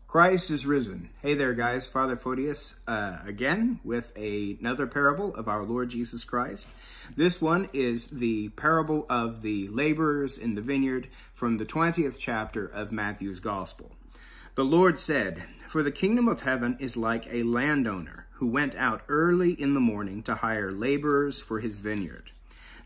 Christ is risen. Hey there, guys. Father Photius again with another parable of our Lord Jesus Christ. This one is the parable of the laborers in the vineyard from the 20th chapter of Matthew's Gospel. The Lord said, "For the kingdom of heaven is like a landowner who went out early in the morning to hire laborers for his vineyard.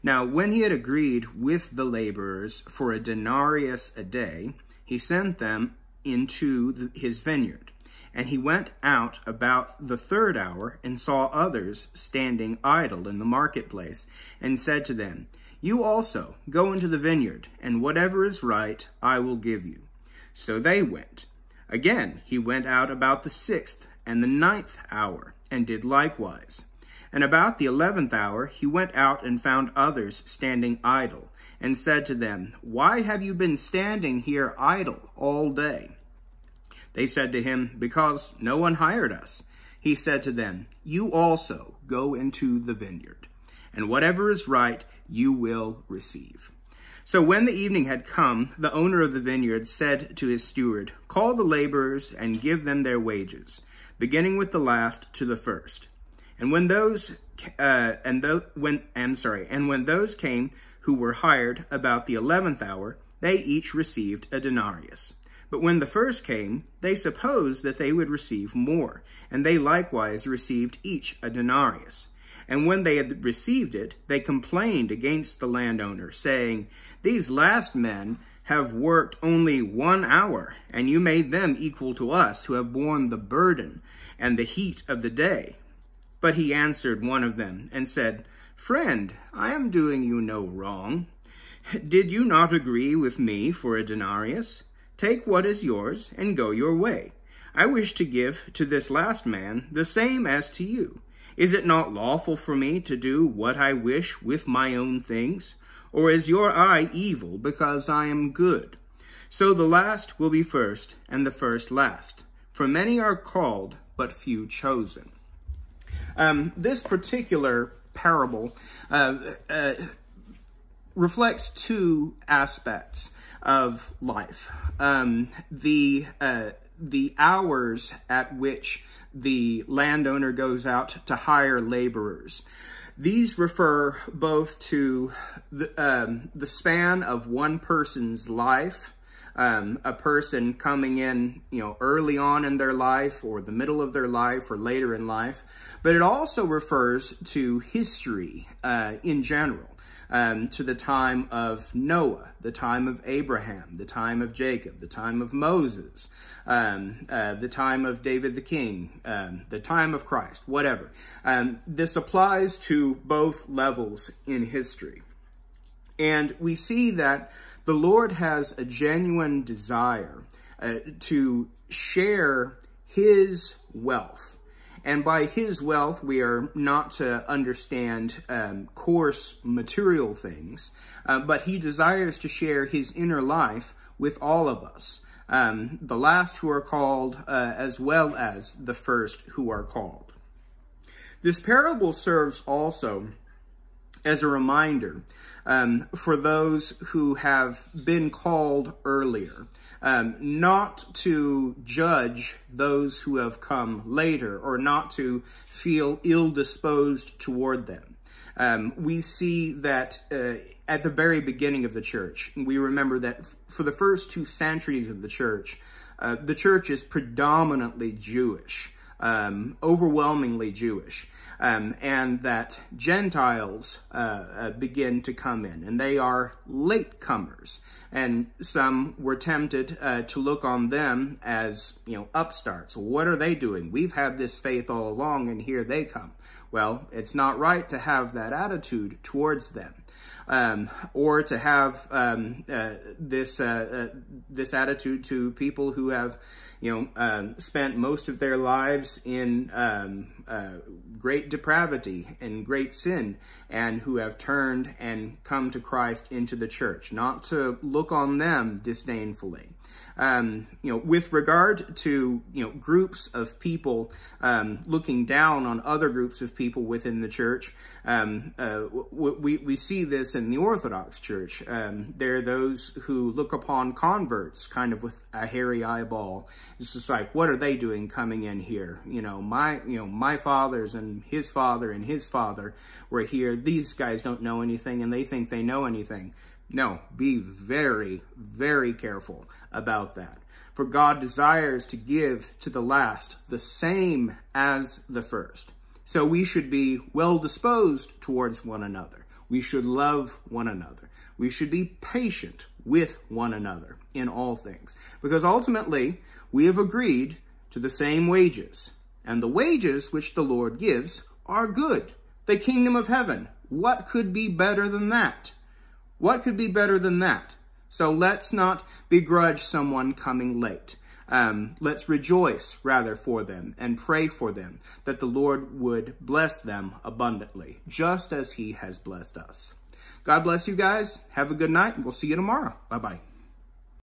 Now, when he had agreed with the laborers for a denarius a day, he sent them into his vineyard. And he went out about the third hour and saw others standing idle in the marketplace, and said to them, 'You also go into the vineyard, and whatever is right I will give you.' So they went. Again he went out about the 6th and the 9th hour, and did likewise. And about the 11th hour he went out and found others standing idle, and said to them, 'Why have you been standing here idle all day?' They said to him, 'Because no one hired us.' He said to them, 'You also go into the vineyard, and whatever is right you will receive.' So when the evening had come, the owner of the vineyard said to his steward, 'Call the laborers and give them their wages, beginning with the last to the first.' And when those came who were hired about the 11th hour, they each received a denarius. But when the first came, they supposed that they would receive more, and they likewise received each a denarius. And when they had received it, they complained against the landowner, saying, 'These last men have worked only 1 hour, and you made them equal to us, who have borne the burden and the heat of the day.' But he answered one of them, and said, 'Friend, I am doing you no wrong. Did you not agree with me for a denarius? Take what is yours, and go your way. I wish to give to this last man the same as to you. Is it not lawful for me to do what I wish with my own things? Or is your eye evil because I am good? So the last will be first, and the first last. For many are called, but few chosen." This particular parable reflects two aspects of life. The hours at which the landowner goes out to hire laborers. These refer both to the span of one person's life, a person coming in, early on in their life, or the middle of their life, or later in life. But it also refers to history in general. To the time of Noah, the time of Abraham, the time of Jacob, the time of Moses, the time of David the king, the time of Christ, whatever. This applies to both levels in history. And we see that the Lord has a genuine desire to share his wealth. And by his wealth, we are not to understand coarse material things, but he desires to share his inner life with all of us, the last who are called, as well as the first who are called. This parable serves also as a reminder for those who have been called earlier, not to judge those who have come later, or not to feel ill-disposed toward them. We see that at the very beginning of the church, we remember that for the first 2 centuries of the church is predominantly Jewish, overwhelmingly Jewish. And that Gentiles begin to come in, and they are latecomers. And some were tempted to look on them as, upstarts. What are they doing? We've had this faith all along, and here they come. Well, it's not right to have that attitude towards them. Or to have this attitude to people who have, spent most of their lives in great depravity and great sin, and who have turned and come to Christ into the church. Not to look on them disdainfully, With regard to, groups of people looking down on other groups of people within the church, we see this in the Orthodox Church. There are those who look upon converts kind of with a hairy eyeball. It's just like, what are they doing coming in here? My fathers and his father were here. These guys don't know anything and they think they know anything. No, be very, very careful about that. For God desires to give to the last the same as the first. So we should be well disposed towards one another. We should love one another. We should be patient with one another in all things. Because ultimately, we have agreed to the same wages. And the wages which the Lord gives are good. The kingdom of heaven. What could be better than that? What could be better than that? So let's not begrudge someone coming late. Let's rejoice rather for them and pray for them that the Lord would bless them abundantly, just as he has blessed us. God bless you guys. Have a good night, and we'll see you tomorrow. Bye-bye.